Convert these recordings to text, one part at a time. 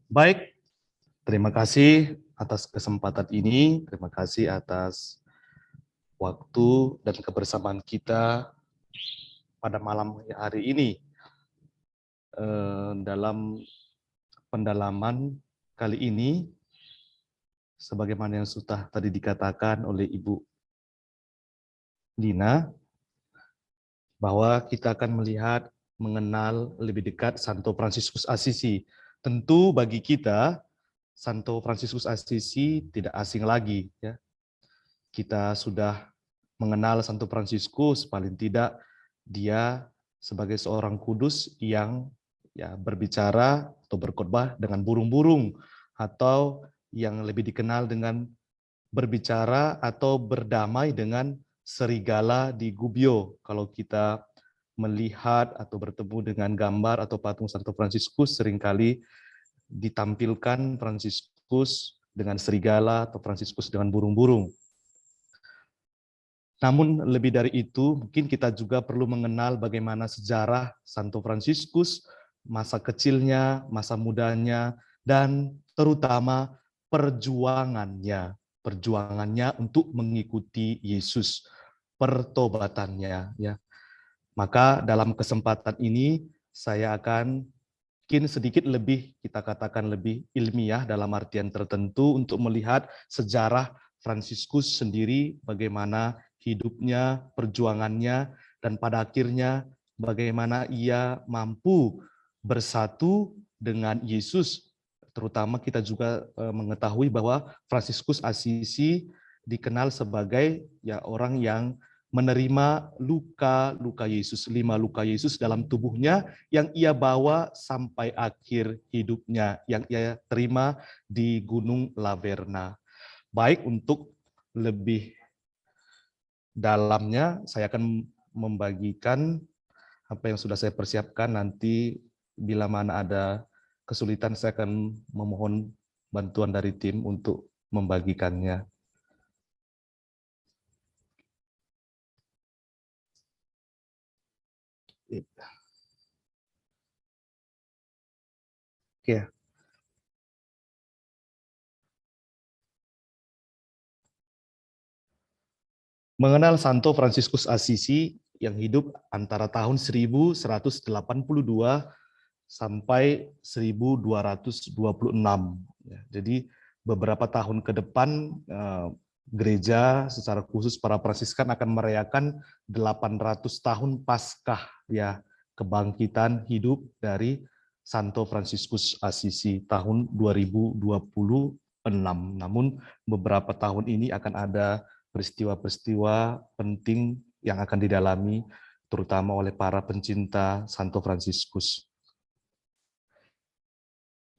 Baik, terima kasih atas kesempatan ini, terima kasih atas waktu dan kebersamaan kita pada malam hari ini dalam pendalaman kali ini, sebagaimana yang sudah tadi dikatakan oleh Ibu Dina, bahwa kita akan melihat mengenal lebih dekat Santo Fransiskus Assisi. Tentu bagi kita, Santo Fransiskus Assisi tidak asing lagi, ya. Kita sudah mengenal Santo Fransiskus, paling tidak dia sebagai seorang kudus yang ya berbicara atau berkhotbah dengan burung-burung, atau yang lebih dikenal dengan berbicara atau berdamai dengan serigala di Gubbio. Kalau kita melihat atau bertemu dengan gambar atau patung Santo Fransiskus, seringkali ditampilkan Fransiskus dengan serigala atau Fransiskus dengan burung-burung. Namun lebih dari itu, mungkin kita juga perlu mengenal bagaimana sejarah Santo Fransiskus, masa kecilnya, masa mudanya, dan terutama perjuangannya untuk mengikuti Yesus, pertobatannya. Ya. Maka dalam kesempatan ini saya akan mungkin sedikit lebih, kita katakan lebih ilmiah dalam artian tertentu untuk melihat sejarah Fransiskus sendiri, bagaimana hidupnya, perjuangannya, dan pada akhirnya bagaimana ia mampu bersatu dengan Yesus. Terutama kita juga mengetahui bahwa Fransiskus Assisi dikenal sebagai ya orang yang menerima luka Yesus, 5 luka Yesus dalam tubuhnya yang ia bawa sampai akhir hidupnya, yang ia terima di Gunung Laverna. Baik, untuk lebih dalamnya, saya akan membagikan apa yang sudah saya persiapkan. Nanti bila mana ada kesulitan, saya akan memohon bantuan dari tim untuk membagikannya. Oke. Mengenal Santo Fransiskus Assisi yang hidup antara tahun 1182 sampai 1226. Jadi beberapa tahun ke depan gereja secara khusus para Fransiskan akan merayakan 800 tahun Paskah ya kebangkitan hidup dari Santo Fransiskus Assisi tahun 2026. Namun beberapa tahun ini akan ada peristiwa-peristiwa penting yang akan didalami terutama oleh para pencinta Santo Fransiskus.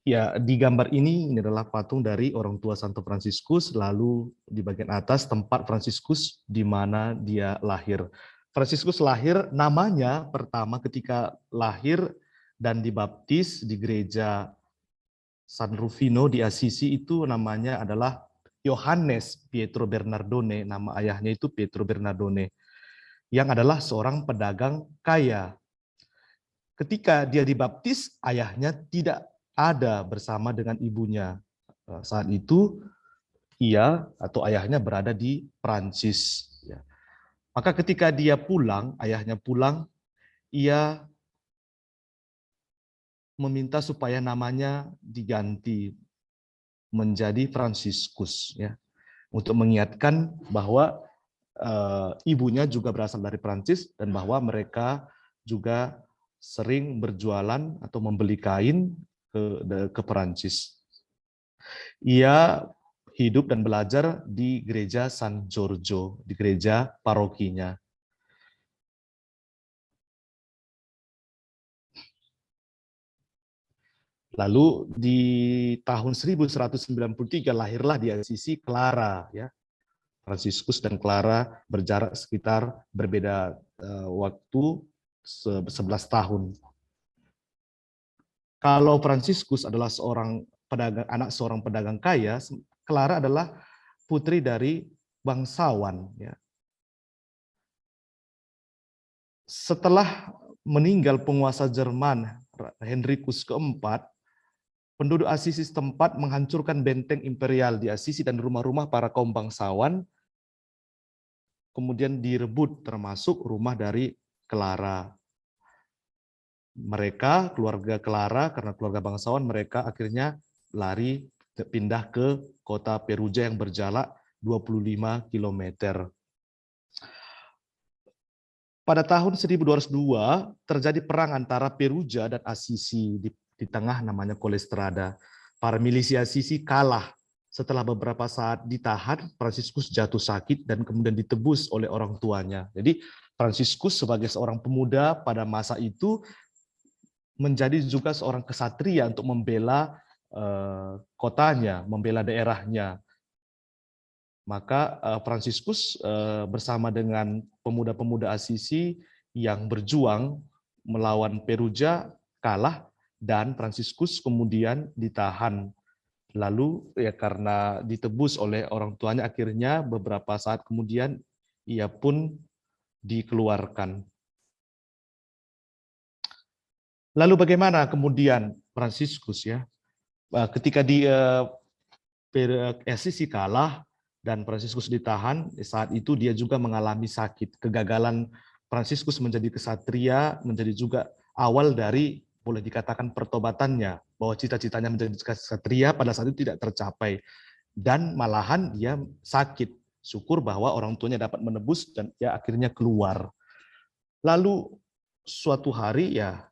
Ya, di gambar ini adalah patung dari orang tua Santo Fransiskus, lalu di bagian atas tempat Fransiskus di mana dia lahir. Fransiskus lahir, namanya pertama ketika lahir dan dibaptis di gereja San Rufino di Assisi itu namanya adalah Yohannes Pietro Bernardone, nama ayahnya itu Pietro Bernardone, yang adalah seorang pedagang kaya. Ketika dia dibaptis, ayahnya tidak ada bersama dengan ibunya. Saat itu ia atau ayahnya berada di Prancis. Maka ketika dia pulang, ayahnya pulang, ia meminta supaya namanya diganti menjadi Fransiskus, ya, untuk mengingatkan bahwa ibunya juga berasal dari Prancis dan bahwa mereka juga sering berjualan atau membeli kain ke Perancis. Ia hidup dan belajar di gereja San Giorgio, di gereja parokinya. Lalu di tahun 1193 lahirlah di Assisi Clara, ya. Fransiskus dan Clara berjarak sekitar berbeda waktu 11 tahun. Kalau Fransiskus adalah seorang pedagang, anak seorang pedagang kaya, Clara adalah putri dari bangsawan. Ya. Setelah meninggal penguasa Jerman Henrikus keempat, penduduk Assisi setempat menghancurkan benteng imperial di Assisi dan rumah-rumah para kaum bangsawan, kemudian direbut termasuk rumah dari Clara. Mereka, keluarga Clara, karena keluarga bangsawan, mereka akhirnya lari pindah ke kota Perugia yang berjarak 25 km. Pada tahun 1202 terjadi perang antara Perugia dan Assisi di tengah namanya Collestrada. Para milisi Assisi kalah. Setelah beberapa saat ditahan, Fransiskus jatuh sakit dan kemudian ditebus oleh orang tuanya. Jadi Fransiskus sebagai seorang pemuda pada masa itu menjadi juga seorang kesatria untuk membela kotanya, membela daerahnya. Maka Fransiskus bersama dengan pemuda-pemuda Assisi yang berjuang melawan Perugia kalah, dan Fransiskus kemudian ditahan. Lalu ya karena ditebus oleh orang tuanya, akhirnya beberapa saat kemudian ia pun dikeluarkan. Lalu bagaimana kemudian Fransiskus ya? Ketika di Assisi kalah dan Fransiskus ditahan, saat itu dia juga mengalami sakit. Kegagalan Fransiskus menjadi kesatria menjadi juga awal dari, boleh dikatakan, pertobatannya, bahwa cita-citanya menjadi kesatria pada saat itu tidak tercapai. Dan malahan dia sakit. Syukur bahwa orang tuanya dapat menebus dan dia akhirnya keluar. Lalu suatu hari ya,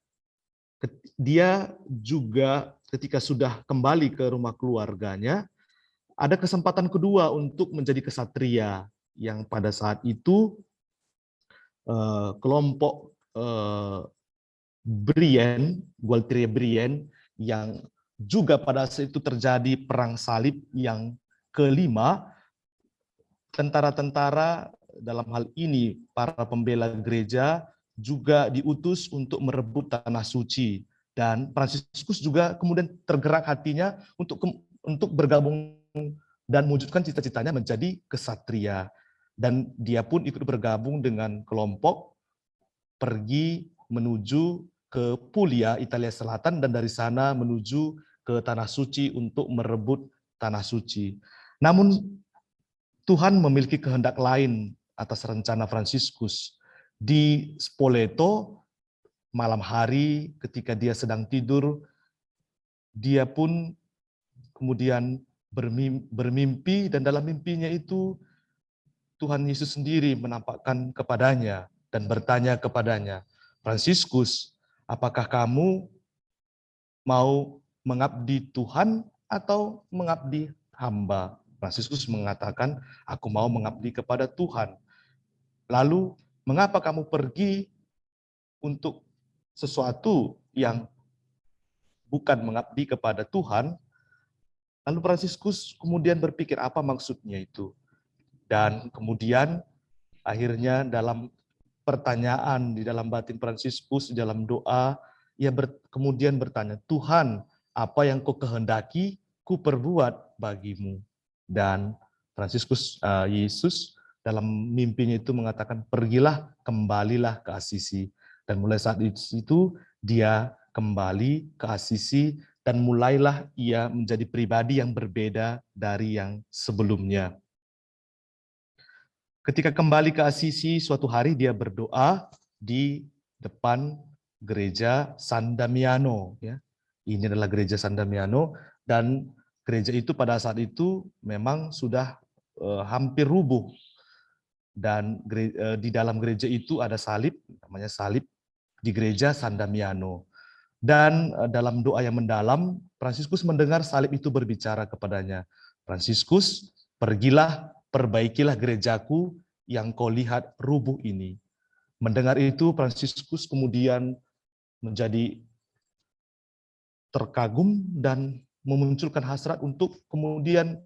dia juga ketika sudah kembali ke rumah keluarganya, ada kesempatan kedua untuk menjadi kesatria, yang pada saat itu kelompok Brienne, Gualtieri Brienne, yang juga pada saat itu terjadi perang salib yang kelima, tentara-tentara dalam hal ini para pembela gereja juga diutus untuk merebut tanah suci, dan Fransiskus juga kemudian tergerak hatinya untuk bergabung dan mewujudkan cita-citanya menjadi kesatria. Dan dia pun ikut bergabung dengan kelompok pergi menuju ke Puglia, Italia Selatan, dan dari sana menuju ke Tanah Suci untuk merebut Tanah Suci. Namun Tuhan memiliki kehendak lain atas rencana Fransiskus. Di Spoleto, malam hari ketika dia sedang tidur, dia pun kemudian bermimpi, dan dalam mimpinya itu Tuhan Yesus sendiri menampakkan kepadanya dan bertanya kepadanya, "Fransiskus, apakah kamu mau mengabdi Tuhan atau mengabdi hamba?" Fransiskus mengatakan, "Aku mau mengabdi kepada Tuhan." Lalu, "Mengapa kamu pergi untuk sesuatu yang bukan mengabdi kepada Tuhan?" Lalu Fransiskus kemudian berpikir, apa maksudnya itu? Dan kemudian akhirnya dalam pertanyaan di dalam batin Fransiskus, di dalam doa, ia kemudian bertanya, "Tuhan, apa yang kau kehendaki, ku perbuat bagimu." Dan Fransiskus, Yesus dalam mimpinya itu mengatakan, "Pergilah, kembalilah ke Assisi." Dan mulai saat itu dia kembali ke Assisi, dan mulailah ia menjadi pribadi yang berbeda dari yang sebelumnya. Ketika kembali ke Assisi, suatu hari dia berdoa di depan gereja San Damiano. Ya. Ini adalah gereja San Damiano, dan gereja itu pada saat itu memang sudah hampir rubuh. Dan di dalam gereja itu ada salib, namanya salib di gereja San Damiano. Dan dalam doa yang mendalam, Fransiskus mendengar salib itu berbicara kepadanya, "Fransiskus, pergilah, perbaikilah gerejaku yang kau lihat rubuh ini." Mendengar itu, Fransiskus kemudian menjadi terkagum dan memunculkan hasrat untuk kemudian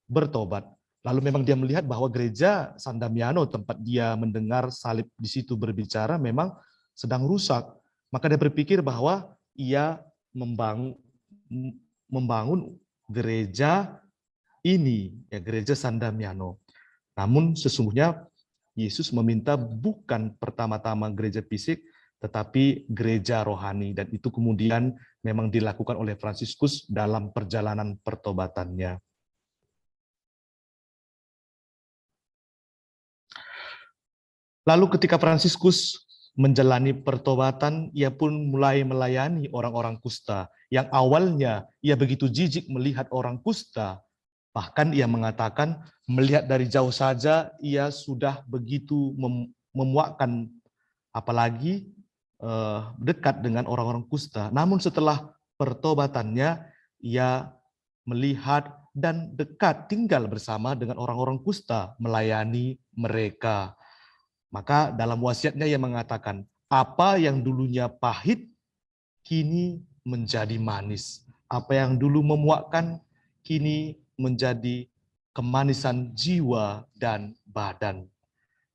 bertobat. Lalu memang dia melihat bahwa gereja San Damiano, tempat dia mendengar salib di situ berbicara, memang sedang rusak. Maka dia berpikir bahwa ia membangun gereja ini, ya, gereja San Damiano. Namun sesungguhnya Yesus meminta bukan pertama-tama gereja fisik, tetapi gereja rohani, dan itu kemudian memang dilakukan oleh Fransiskus dalam perjalanan pertobatannya. Lalu ketika Fransiskus menjalani pertobatan, ia pun mulai melayani orang-orang kusta. Yang awalnya ia begitu jijik melihat orang kusta, bahkan ia mengatakan melihat dari jauh saja ia sudah begitu memuakkan, apalagi dekat dengan orang-orang kusta. Namun setelah pertobatannya, ia melihat dan dekat tinggal bersama dengan orang-orang kusta, melayani mereka. Maka dalam wasiatnya ia mengatakan, apa yang dulunya pahit, kini menjadi manis. Apa yang dulu memuakkan, kini menjadi kemanisan jiwa dan badan.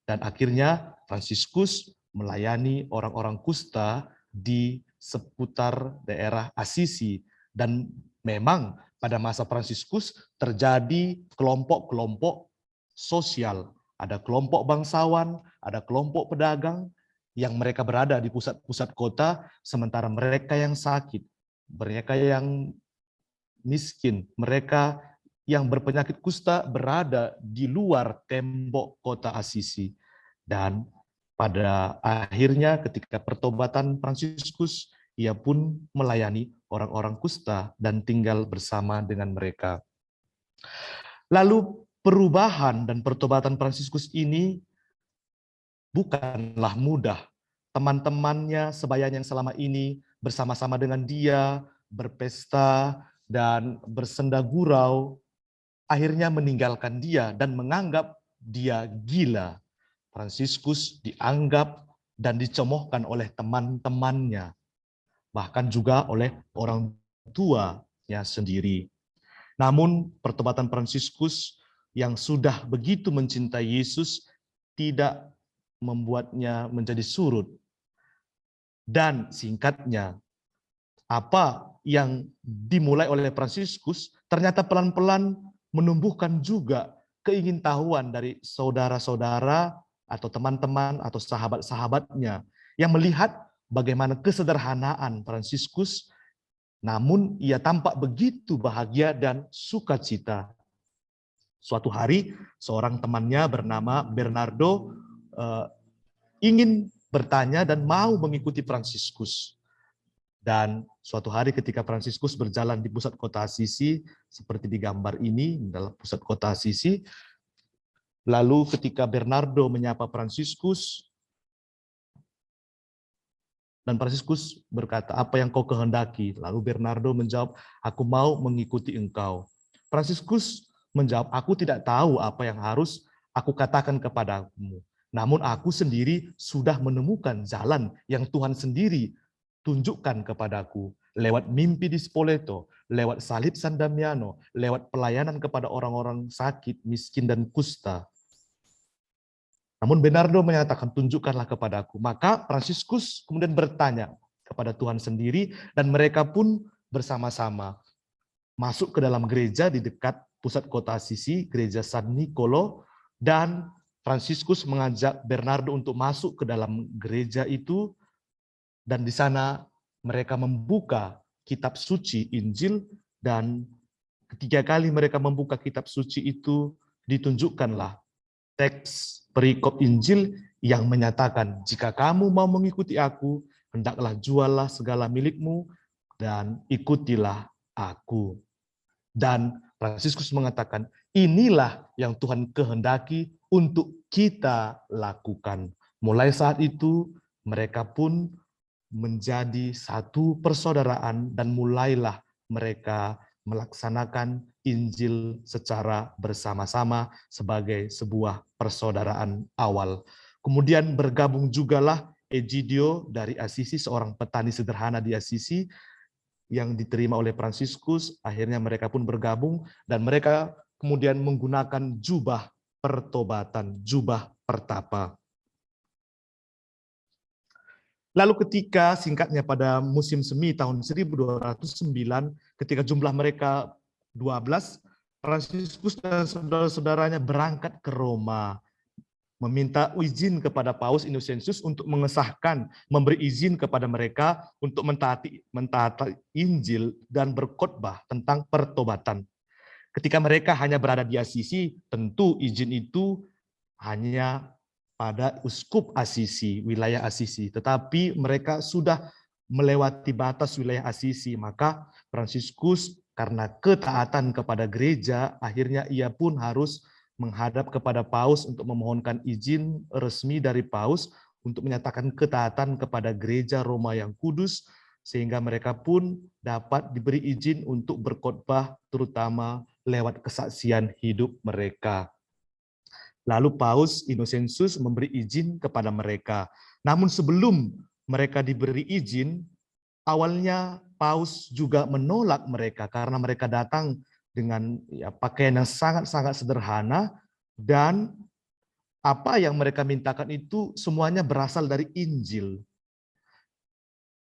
Dan akhirnya Fransiskus melayani orang-orang kusta di seputar daerah Assisi. Dan memang pada masa Fransiskus terjadi kelompok-kelompok sosial. Ada kelompok bangsawan, ada kelompok pedagang yang mereka berada di pusat-pusat kota, sementara mereka yang sakit, mereka yang miskin, mereka yang berpenyakit kusta berada di luar tembok kota Assisi. Dan pada akhirnya ketika pertobatan Fransiskus, ia pun melayani orang-orang kusta dan tinggal bersama dengan mereka. Lalu perubahan dan pertobatan Fransiskus ini bukanlah mudah. Teman-temannya sebayanya yang selama ini bersama-sama dengan dia, berpesta dan bersenda gurau, akhirnya meninggalkan dia dan menganggap dia gila. Fransiskus dianggap dan dicemohkan oleh teman-temannya, bahkan juga oleh orang tuanya sendiri. Namun pertobatan Fransiskus yang sudah begitu mencintai Yesus tidak membuatnya menjadi surut. Dan singkatnya, apa yang dimulai oleh Fransiskus ternyata pelan-pelan menumbuhkan juga keingintahuan dari saudara-saudara atau teman-teman atau sahabat-sahabatnya yang melihat bagaimana kesederhanaan Fransiskus, namun ia tampak begitu bahagia dan sukacita. Suatu hari, seorang temannya bernama Bernardo ingin bertanya dan mau mengikuti Fransiskus. Dan suatu hari ketika Fransiskus berjalan di pusat kota Assisi, seperti di gambar ini, dalam pusat kota Assisi, lalu ketika Bernardo menyapa Fransiskus, dan Fransiskus berkata, apa yang kau kehendaki? Lalu Bernardo menjawab, aku mau mengikuti engkau. Fransiskus menjawab, aku tidak tahu apa yang harus aku katakan kepadamu. Namun aku sendiri sudah menemukan jalan yang Tuhan sendiri tunjukkan kepadaku. Lewat mimpi di Spoleto, lewat salib San Damiano, lewat pelayanan kepada orang-orang sakit, miskin, dan kusta. Namun Bernardo menyatakan, tunjukkanlah kepadaku. Maka Fransiskus kemudian bertanya kepada Tuhan sendiri, dan mereka pun bersama-sama masuk ke dalam gereja di dekat pusat kota Assisi, gereja San Nicolo, dan Fransiskus mengajak Bernardo untuk masuk ke dalam gereja itu, dan di sana mereka membuka kitab suci Injil, dan ketiga kali mereka membuka kitab suci itu, ditunjukkanlah teks perikop Injil yang menyatakan, jika kamu mau mengikuti aku, hendaklah juallah segala milikmu dan ikutilah aku. Dan Fransiskus mengatakan, inilah yang Tuhan kehendaki untuk kita lakukan. Mulai saat itu, mereka pun menjadi satu persaudaraan dan mulailah mereka melaksanakan Injil secara bersama-sama sebagai sebuah persaudaraan awal. Kemudian bergabung jugalah Egidio dari Assisi, seorang petani sederhana di Assisi yang diterima oleh Fransiskus. Akhirnya mereka pun bergabung dan mereka kemudian menggunakan jubah pertobatan, jubah pertapa. Lalu ketika singkatnya pada musim semi tahun 1209, ketika jumlah mereka 12, Fransiskus dan saudara-saudaranya berangkat ke Roma. meminta izin kepada Paus Innocentius untuk mengesahkan, memberi izin kepada mereka untuk mentaati Injil dan berkhotbah tentang pertobatan. Ketika mereka hanya berada di Asisi, tentu izin itu hanya pada uskup Asisi, wilayah Asisi. Tetapi mereka sudah melewati batas wilayah Asisi, maka Fransiskus karena ketaatan kepada gereja, akhirnya ia pun harus menghadap kepada Paus untuk memohonkan izin resmi dari Paus untuk menyatakan ketaatan kepada gereja Roma yang kudus, sehingga mereka pun dapat diberi izin untuk berkhotbah, terutama lewat kesaksian hidup mereka. Lalu Paus Innocentius memberi izin kepada mereka. Namun sebelum mereka diberi izin, awalnya Paus juga menolak mereka karena mereka datang dengan pakaian yang sangat-sangat sederhana, dan apa yang mereka mintakan itu semuanya berasal dari Injil.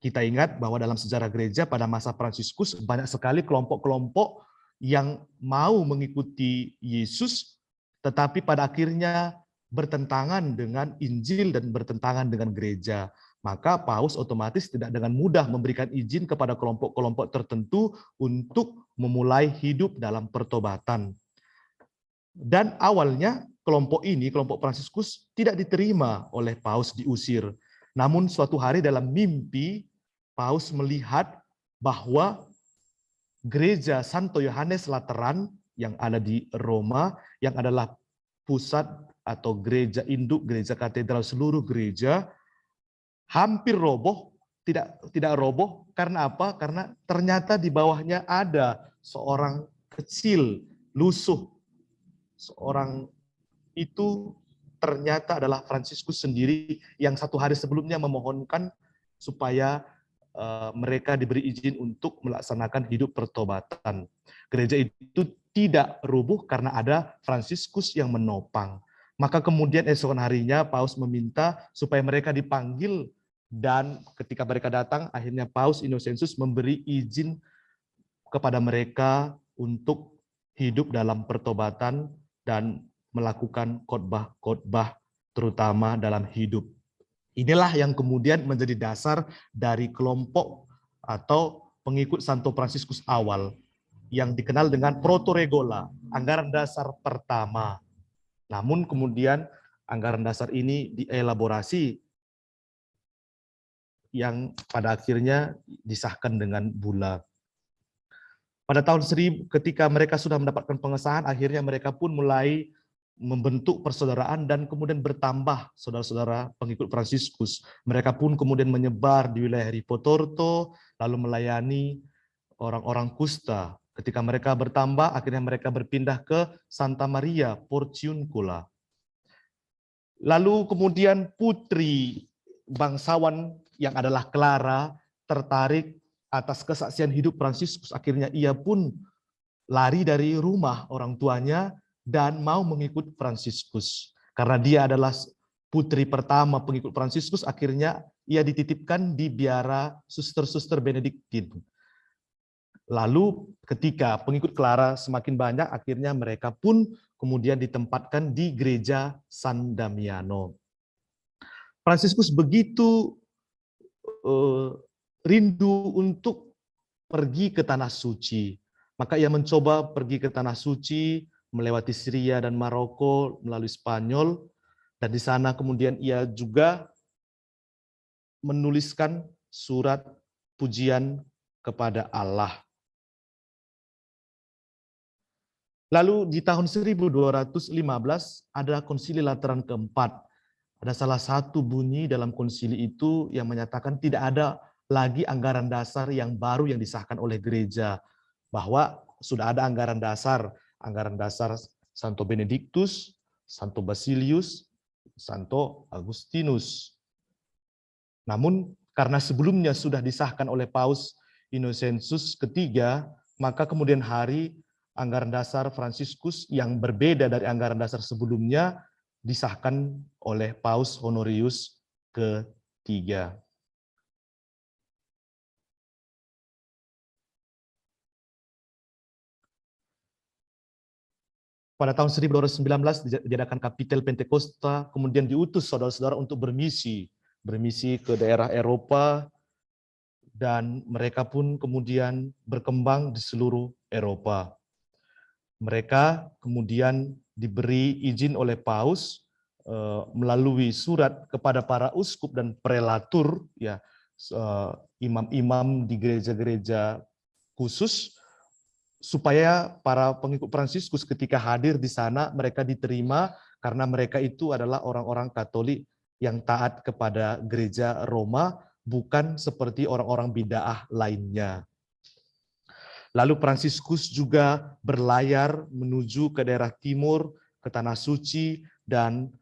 Kita ingat bahwa dalam sejarah gereja pada masa Fransiskus banyak sekali kelompok-kelompok yang mau mengikuti Yesus, tetapi pada akhirnya bertentangan dengan Injil dan bertentangan dengan gereja. Maka Paus otomatis tidak dengan mudah memberikan izin kepada kelompok-kelompok tertentu untuk memulai hidup dalam pertobatan. Dan awalnya kelompok ini, kelompok Fransiskus, tidak diterima oleh Paus, diusir. Namun suatu hari dalam mimpi, Paus melihat bahwa gereja Santo Yohanes Lateran yang ada di Roma, yang adalah pusat atau gereja induk, gereja katedral seluruh gereja, hampir roboh. Tidak roboh karena apa? Karena ternyata di bawahnya ada seorang kecil, lusuh. Seorang itu ternyata adalah Fransiskus sendiri yang satu hari sebelumnya memohonkan supaya mereka diberi izin untuk melaksanakan hidup pertobatan. Gereja itu tidak rubuh karena ada Fransiskus yang menopang. Maka kemudian esokan harinya Paus meminta supaya mereka dipanggil, dan ketika mereka datang, akhirnya Paus Innocentius memberi izin kepada mereka untuk hidup dalam pertobatan dan melakukan khotbah-khotbah terutama dalam hidup. Inilah yang kemudian menjadi dasar dari kelompok atau pengikut Santo Fransiskus awal yang dikenal dengan Proto-Regola, anggaran dasar pertama. Namun kemudian anggaran dasar ini dielaborasi yang pada akhirnya disahkan dengan bulla. Pada tahun 1000 ketika mereka sudah mendapatkan pengesahan, akhirnya mereka pun mulai membentuk persaudaraan dan kemudian bertambah saudara-saudara pengikut Fransiskus. Mereka pun kemudian menyebar di wilayah Ripotorto, lalu melayani orang-orang kusta. Ketika mereka bertambah, akhirnya mereka berpindah ke Santa Maria Porciuncula. Lalu kemudian putri bangsawan yang adalah Clara tertarik atas kesaksian hidup Fransiskus. Akhirnya ia pun lari dari rumah orang tuanya dan mau mengikut Fransiskus. Karena dia adalah putri pertama pengikut Fransiskus, akhirnya ia dititipkan di biara suster-suster Benediktin. Lalu ketika pengikut Clara semakin banyak, akhirnya mereka pun kemudian ditempatkan di gereja San Damiano. Fransiskus begitu rindu untuk pergi ke tanah suci. Maka ia mencoba pergi ke tanah suci, melewati Syria dan Maroko melalui Spanyol, dan di sana kemudian ia juga menuliskan surat pujian kepada Allah. Lalu di tahun 1215 ada Konsili Lateran keempat. Ada salah satu bunyi dalam konsili itu yang menyatakan tidak ada lagi anggaran dasar yang baru yang disahkan oleh gereja, bahwa sudah ada anggaran dasar Santo Benedictus, Santo Basilius, Santo Agustinus. Namun karena sebelumnya sudah disahkan oleh Paus Innocentius ketiga, maka kemudian hari anggaran dasar Fransiskus yang berbeda dari anggaran dasar sebelumnya disahkan oleh Paus Honorius ketiga. pada tahun 1219 diadakan Kapitel Pentakosta, kemudian diutus saudara-saudara untuk bermisi ke daerah Eropa, dan mereka pun kemudian berkembang di seluruh Eropa. Mereka kemudian diberi izin oleh Paus melalui surat kepada para uskup dan prelatur, ya, imam-imam di gereja-gereja khusus, supaya para pengikut Fransiskus ketika hadir di sana mereka diterima karena mereka itu adalah orang-orang Katolik yang taat kepada gereja Roma, bukan seperti orang-orang bid'ah lainnya. Lalu Fransiskus juga berlayar menuju ke daerah timur, ke Tanah Suci, dan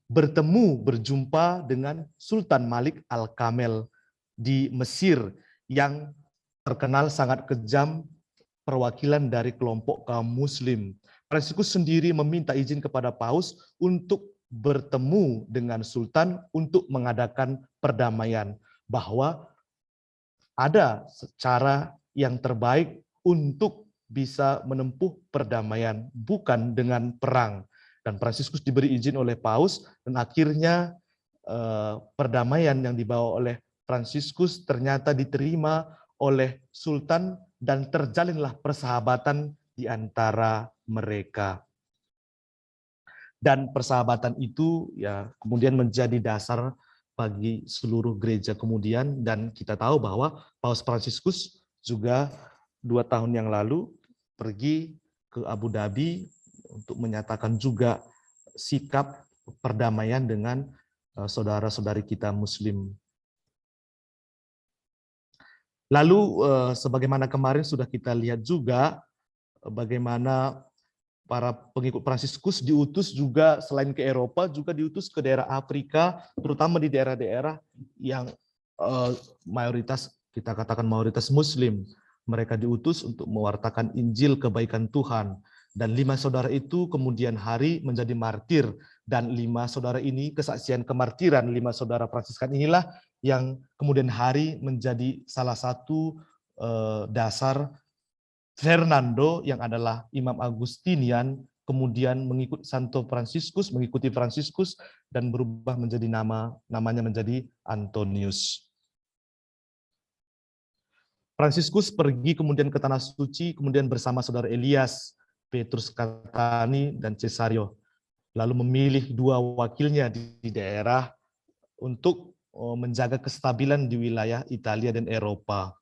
berjumpa dengan Sultan Malik Al-Kamel di Mesir yang terkenal sangat kejam, perwakilan dari kelompok kaum muslim. Fransiskus sendiri meminta izin kepada Paus untuk bertemu dengan Sultan untuk mengadakan perdamaian, bahwa ada cara yang terbaik untuk bisa menempuh perdamaian, bukan dengan perang. Dan Fransiskus diberi izin oleh Paus, dan akhirnya perdamaian yang dibawa oleh Fransiskus ternyata diterima oleh Sultan, dan terjalinlah persahabatan di antara mereka. Dan persahabatan itu ya kemudian menjadi dasar bagi seluruh gereja kemudian, dan kita tahu bahwa Paus Fransiskus juga 2 tahun yang lalu pergi ke Abu Dhabi untuk menyatakan juga sikap perdamaian dengan saudara-saudari kita Muslim. Lalu sebagaimana kemarin sudah kita lihat juga bagaimana para pengikut Fransiskus diutus juga selain ke Eropa, juga diutus ke daerah Afrika, terutama di daerah-daerah yang mayoritas, kita katakan mayoritas Muslim. Mereka diutus untuk mewartakan Injil kebaikan Tuhan. Dan 5 saudara itu kemudian hari menjadi martir. Dan 5 saudara ini, kesaksian kemartiran 5 saudara Fransiskan inilah yang kemudian hari menjadi salah satu dasar Fernando yang adalah Imam Agustinian kemudian mengikuti Fransiskus dan berubah menjadi namanya menjadi Antonius. Fransiskus pergi kemudian ke Tanah Suci, kemudian bersama saudara Elias, Petrus Katani, dan Cesario. Lalu memilih 2 wakilnya di daerah untuk menjaga kestabilan di wilayah Italia dan Eropa.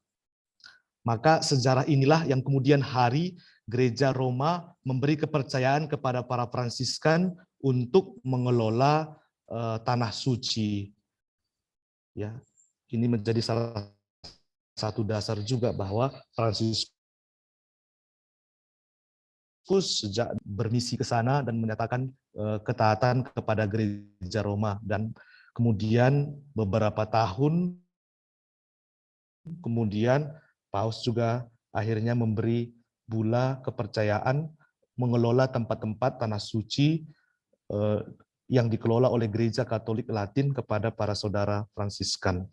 Maka sejarah inilah yang kemudian hari Gereja Roma memberi kepercayaan kepada para Fransiskan untuk mengelola Tanah Suci. Ya, ini menjadi salah satu dasar juga bahwa Fransiskus sejak bermisi ke sana dan menyatakan ketaatan kepada Gereja Roma, dan kemudian beberapa tahun kemudian Paus juga akhirnya memberi bula kepercayaan mengelola tempat-tempat tanah suci yang dikelola oleh Gereja Katolik Latin kepada para saudara Fransiskan.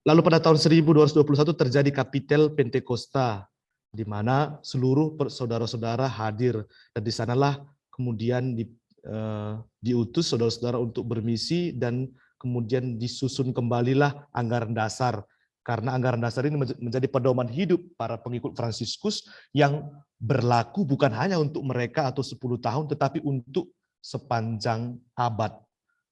Lalu pada tahun 1221 terjadi Kapitel Pentakosta, di mana seluruh saudara-saudara hadir, dan di sanalah kemudian diutus saudara-saudara untuk bermisi, dan kemudian disusun kembalilah anggaran dasar, karena anggaran dasar ini menjadi pedoman hidup para pengikut Fransiskus yang berlaku bukan hanya untuk mereka atau 10 tahun, tetapi untuk sepanjang abad.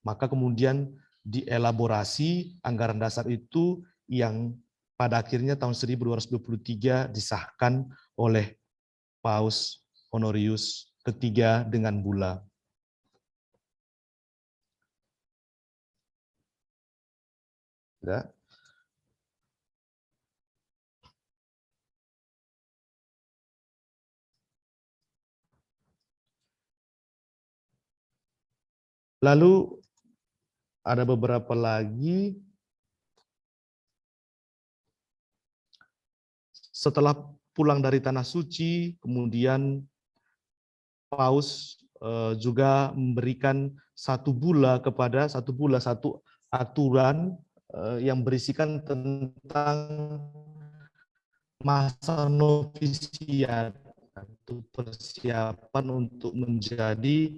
Maka kemudian dielaborasi anggaran dasar itu yang pada akhirnya tahun 1223 disahkan oleh Paus Honorius ketiga dengan bula. Ya. Lalu ada beberapa lagi. Setelah pulang dari Tanah Suci, kemudian Paus juga memberikan satu aturan yang berisikan tentang masa novisiat atau persiapan untuk menjadi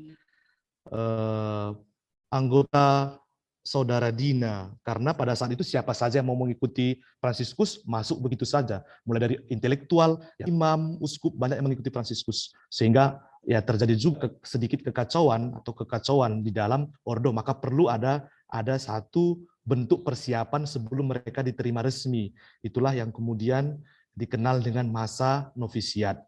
anggota Saudara Dina, karena pada saat itu siapa saja yang mau mengikuti Fransiskus masuk begitu saja, mulai dari intelektual, imam, uskup, banyak yang mengikuti Fransiskus, sehingga ya terjadi juga sedikit kekacauan di dalam ordo, maka perlu ada satu bentuk persiapan sebelum mereka diterima resmi. Itulah yang kemudian dikenal dengan masa novisiat.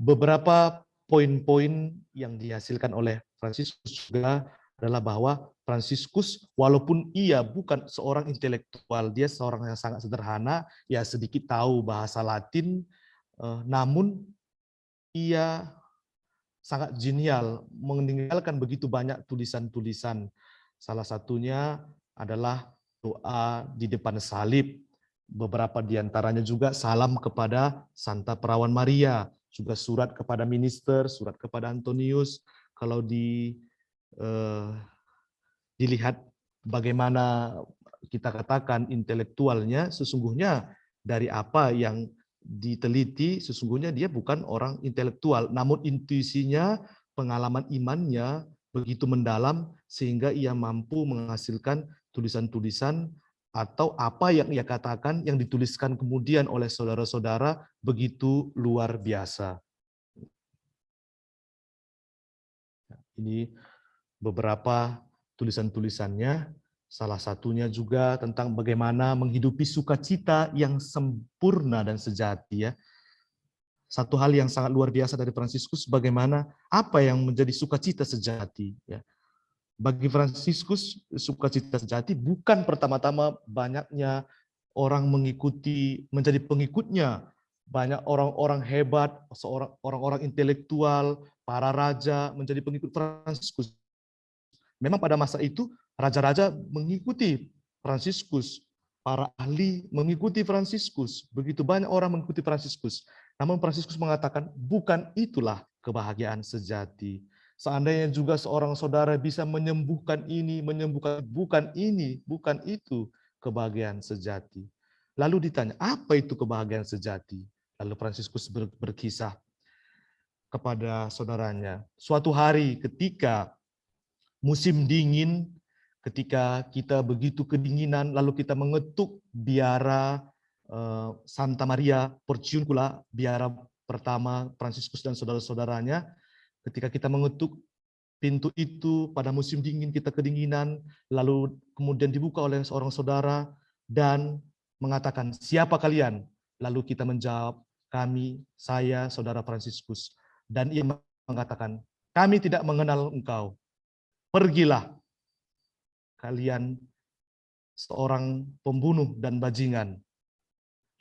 Beberapa poin-poin yang dihasilkan oleh Fransiskus juga adalah bahwa Fransiskus walaupun ia bukan seorang intelektual, dia seorang yang sangat sederhana, ya sedikit tahu bahasa Latin, namun ia sangat jenial, meninggalkan begitu banyak tulisan-tulisan. Salah satunya adalah doa di depan salib. Beberapa di antaranya juga salam kepada Santa Perawan Maria, juga surat kepada minister, surat kepada Antonius. Kalau dilihat bagaimana kita katakan intelektualnya, sesungguhnya dari apa yang diteliti, sesungguhnya dia bukan orang intelektual, namun intuisinya, pengalaman imannya begitu mendalam sehingga ia mampu menghasilkan tulisan-tulisan atau apa yang ia katakan yang dituliskan kemudian oleh saudara-saudara begitu luar biasa. Ini beberapa tulisan-tulisannya, salah satunya juga tentang bagaimana menghidupi sukacita yang sempurna dan sejati, ya. Satu hal yang sangat luar biasa dari Fransiskus, bagaimana apa yang menjadi sukacita sejati, ya. Bagi Fransiskus, sukacita sejati bukan pertama-tama banyaknya orang mengikuti, menjadi pengikutnya, banyak orang-orang hebat, orang-orang intelektual, para raja menjadi pengikut Fransiskus. Memang pada masa itu raja-raja mengikuti Fransiskus, para ahli mengikuti Fransiskus, begitu banyak orang mengikuti Fransiskus. Namun Fransiskus mengatakan bukan itulah kebahagiaan sejati. Seandainya juga seorang saudara bisa menyembuhkan ini, menyembuhkan, bukan ini, bukan itu kebahagiaan sejati. Lalu ditanya, apa itu kebahagiaan sejati? Lalu Fransiskus berkisah kepada saudaranya. Suatu hari ketika musim dingin, ketika kita begitu kedinginan, lalu kita mengetuk biara Santa Maria Porciuncula, biara pertama Fransiskus dan saudara-saudaranya. Ketika kita mengetuk pintu itu pada musim dingin, kita kedinginan, lalu kemudian dibuka oleh seorang saudara dan mengatakan, siapa kalian? Lalu kita menjawab, kami, saya, saudara Fransiskus. Dan ia mengatakan, kami tidak mengenal engkau. Pergilah kalian seorang pembunuh dan bajingan.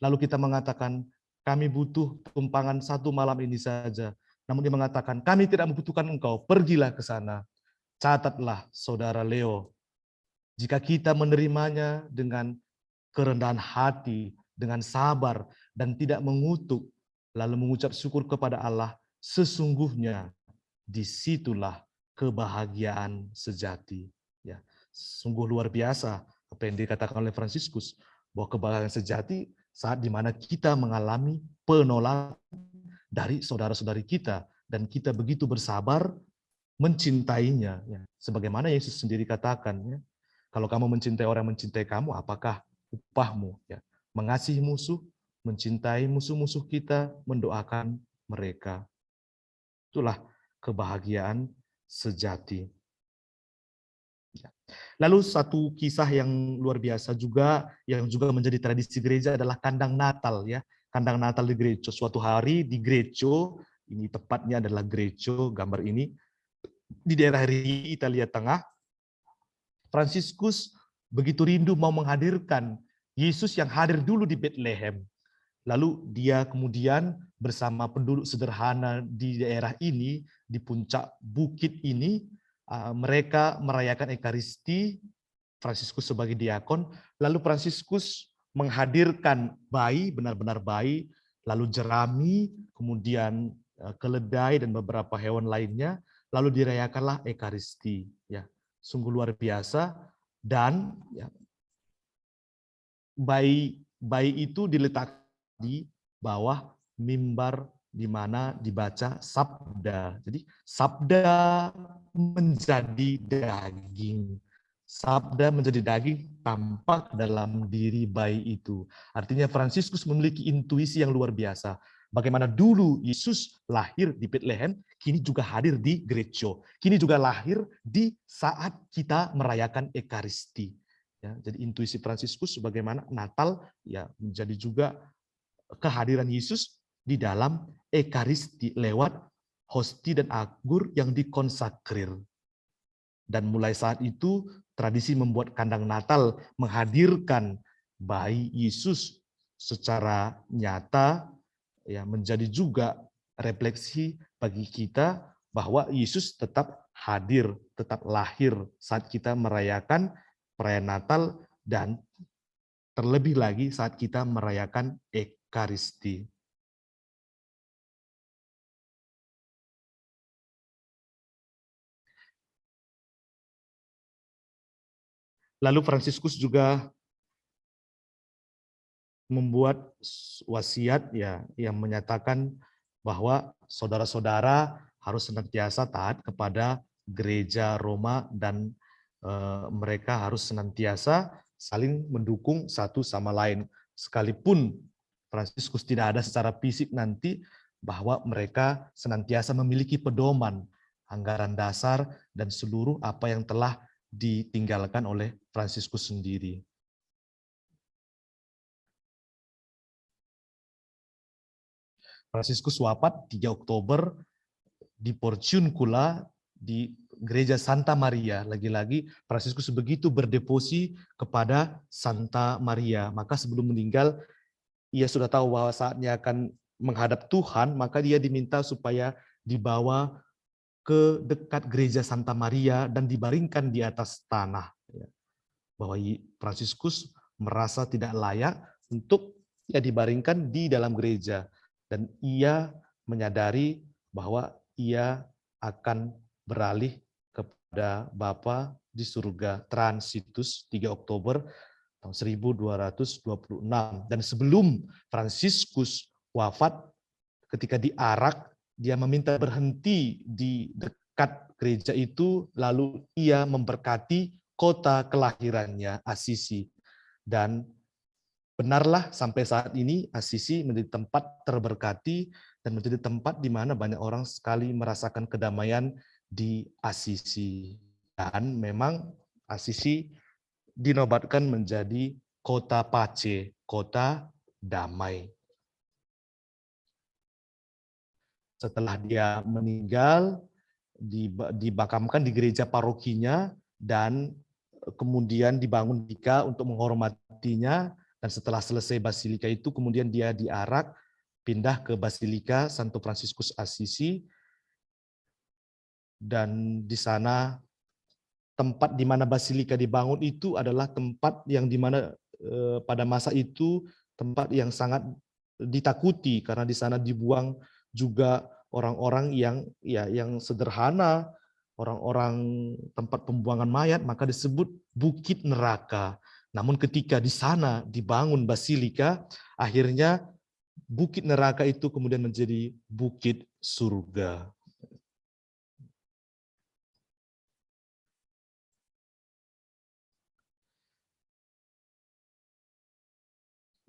Lalu kita mengatakan, kami butuh tumpangan satu malam ini saja. Namun dia mengatakan, kami tidak membutuhkan engkau, pergilah ke sana. Catatlah, saudara Leo, jika kita menerimanya dengan kerendahan hati, dengan sabar, dan tidak mengutuk, lalu mengucap syukur kepada Allah, sesungguhnya disitulah kebahagiaan sejati. Ya, sungguh luar biasa apa yang dikatakan oleh Fransiskus, bahwa kebahagiaan sejati saat dimana kita mengalami penolakan dari saudara-saudari kita dan kita begitu bersabar mencintainya. Ya. Sebagaimana Yesus sendiri katakan, ya, kalau kamu mencintai orang yang mencintai kamu, apakah upahmu? Ya. Mengasihi musuh, mencintai musuh-musuh kita, mendoakan mereka. Itulah kebahagiaan sejati. Lalu satu kisah yang luar biasa juga, yang juga menjadi tradisi gereja adalah kandang Natal, ya. Kandang Natal di gereja. Suatu hari di gereja, ini tepatnya adalah gereja, gambar ini, di daerah Ri, Italia Tengah, Fransiskus begitu rindu mau menghadirkan Yesus yang hadir dulu di Bethlehem. Lalu dia kemudian bersama penduduk sederhana di daerah ini, di puncak bukit ini, mereka merayakan Ekaristi, Fransiskus sebagai diakon, lalu Fransiskus menghadirkan bayi, benar-benar bayi, lalu jerami, kemudian keledai dan beberapa hewan lainnya, lalu dirayakanlah Ekaristi. Ya, sungguh luar biasa. Dan ya, bayi itu diletakkan di bawah mimbar di mana dibaca sabda. Jadi sabda menjadi daging. Sabda menjadi daging tampak dalam diri bayi itu. Artinya Fransiskus memiliki intuisi yang luar biasa. Bagaimana dulu Yesus lahir di Bethlehem, kini juga hadir di gereja. Kini juga lahir di saat kita merayakan Ekaristi. Ya, jadi intuisi Fransiskus bagaimana Natal ya menjadi juga kehadiran Yesus di dalam Ekaristi lewat hosti dan anggur yang dikonsakrir. Dan mulai saat itu tradisi membuat kandang Natal menghadirkan bayi Yesus secara nyata ya menjadi juga refleksi bagi kita bahwa Yesus tetap hadir, tetap lahir saat kita merayakan perayaan Natal dan terlebih lagi saat kita merayakan Ekaristi. Lalu Fransiskus juga membuat wasiat ya yang menyatakan bahwa saudara-saudara harus senantiasa taat kepada gereja Roma dan mereka harus senantiasa saling mendukung satu sama lain. Sekalipun Fransiskus tidak ada secara fisik nanti, bahwa mereka senantiasa memiliki pedoman, anggaran dasar, dan seluruh apa yang telah ditinggalkan oleh Fransiskus sendiri. Fransiskus wafat 3 Oktober di Porciuncula di Gereja Santa Maria. Lagi-lagi Fransiskus begitu berdevosi kepada Santa Maria. Maka sebelum meninggal, ia sudah tahu bahwa saatnya akan menghadap Tuhan, maka dia diminta supaya dibawa ke dekat Gereja Santa Maria dan dibaringkan di atas tanah. Bahwa Fransiskus merasa tidak layak untuk ya dibaringkan di dalam gereja. Dan ia menyadari bahwa ia akan beralih kepada Bapa di surga, Transitus 3 Oktober tahun 1226. Dan sebelum Fransiskus wafat, ketika diarak, dia meminta berhenti di dekat gereja itu, lalu ia memberkati kota kelahirannya, Assisi. Dan benarlah sampai saat ini Assisi menjadi tempat terberkati dan menjadi tempat di mana banyak orang sekali merasakan kedamaian di Assisi. Dan memang Assisi dinobatkan menjadi kota Pace, kota damai. Setelah dia meninggal, dimakamkan di gereja parokinya dan kemudian dibangun basilika untuk menghormatinya. Dan setelah selesai basilika itu, kemudian dia diarak pindah ke Basilika Santo Fransiskus Assisi. Dan di sana tempat di mana basilika dibangun itu adalah tempat yang di mana pada masa itu tempat yang sangat ditakuti karena di sana dibuang juga orang-orang yang sederhana, orang-orang tempat pembuangan mayat, maka disebut bukit neraka. Namun ketika di sana dibangun basilika, akhirnya bukit neraka itu kemudian menjadi bukit surga.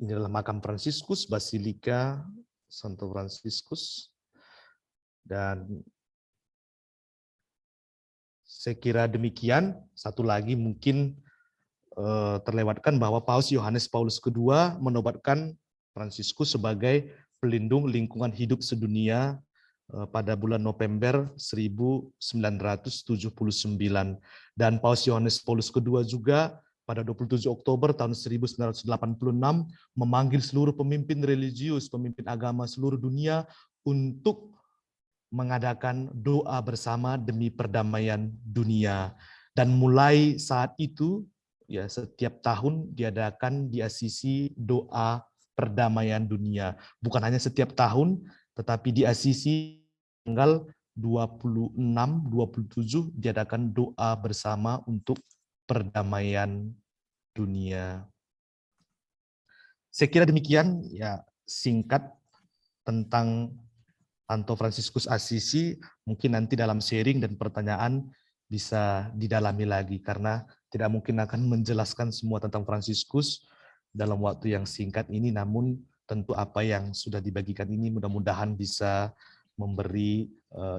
Ini adalah makam Fransiskus, Basilika Santo Fransiskus. Dan saya kira demikian. Satu lagi mungkin terlewatkan bahwa Paus Yohanes Paulus II menobatkan Fransiskus sebagai pelindung lingkungan hidup sedunia pada bulan November 1979. Dan Paus Yohanes Paulus II juga pada 27 Oktober tahun 1986 memanggil seluruh pemimpin religius, pemimpin agama seluruh dunia untuk mengadakan doa bersama demi perdamaian dunia. Dan mulai saat itu, ya setiap tahun diadakan di Assisi doa perdamaian dunia. Bukan hanya setiap tahun, tetapi di Assisi tanggal 26-27 diadakan doa bersama untuk perdamaian dunia. Saya kira demikian ya singkat tentang Santo Fransiskus Assisi. Mungkin nanti dalam sharing dan pertanyaan bisa didalami lagi karena tidak mungkin akan menjelaskan semua tentang Fransiskus dalam waktu yang singkat ini, namun tentu apa yang sudah dibagikan ini mudah-mudahan bisa memberi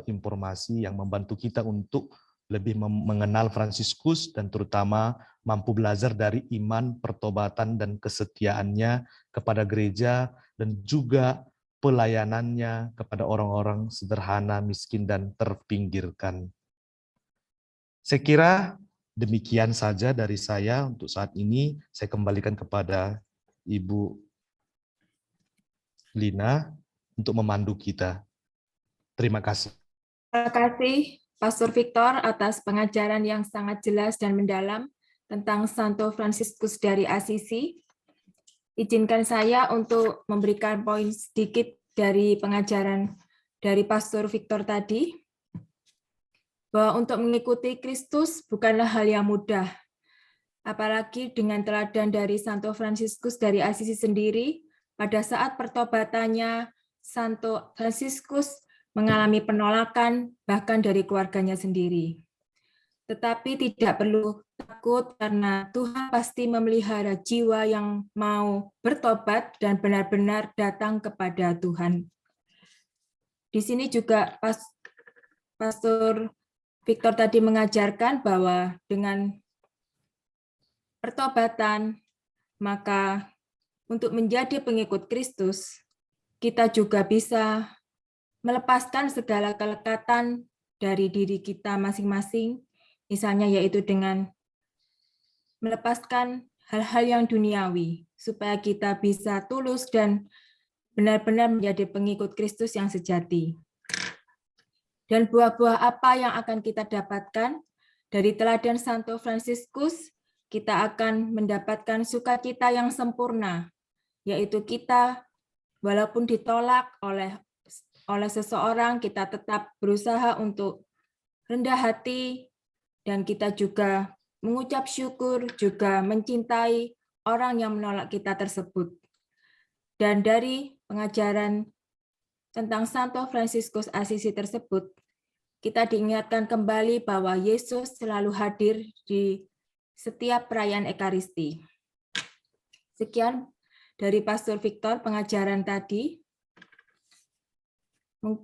informasi yang membantu kita untuk lebih mengenal Fransiskus dan terutama mampu belajar dari iman, pertobatan, dan kesetiaannya kepada gereja dan juga pelayanannya kepada orang-orang sederhana, miskin, dan terpinggirkan. Saya kira demikian saja dari saya untuk saat ini. Saya kembalikan kepada Ibu Lina untuk memandu kita. Terima kasih. Terima kasih Pastor Victor atas pengajaran yang sangat jelas dan mendalam tentang Santo Fransiskus dari Assisi. Izinkan saya untuk memberikan poin sedikit dari pengajaran dari Pastor Victor tadi, bahwa untuk mengikuti Kristus bukanlah hal yang mudah, apalagi dengan teladan dari Santo Fransiskus dari Assisi sendiri. Pada saat pertobatannya, Santo Fransiskus mengalami penolakan bahkan dari keluarganya sendiri. Tetapi tidak perlu takut karena Tuhan pasti memelihara jiwa yang mau bertobat dan benar-benar datang kepada Tuhan. Di sini juga Pastor Victor tadi mengajarkan bahwa dengan pertobatan, maka untuk menjadi pengikut Kristus, kita juga bisa melepaskan segala kelekatan dari diri kita masing-masing, misalnya yaitu dengan melepaskan hal-hal yang duniawi, supaya kita bisa tulus dan benar-benar menjadi pengikut Kristus yang sejati. Dan buah-buah apa yang akan kita dapatkan dari teladan Santo Fransiskus? Kita akan mendapatkan sukacita yang sempurna, yaitu kita walaupun ditolak oleh seseorang, kita tetap berusaha untuk rendah hati, dan kita juga mengucap syukur, juga mencintai orang yang menolak kita tersebut. Dan dari pengajaran tentang Santo Fransiskus Assisi tersebut, kita diingatkan kembali bahwa Yesus selalu hadir di setiap perayaan Ekaristi. Sekian dari Pastor Victor pengajaran tadi. Mungkin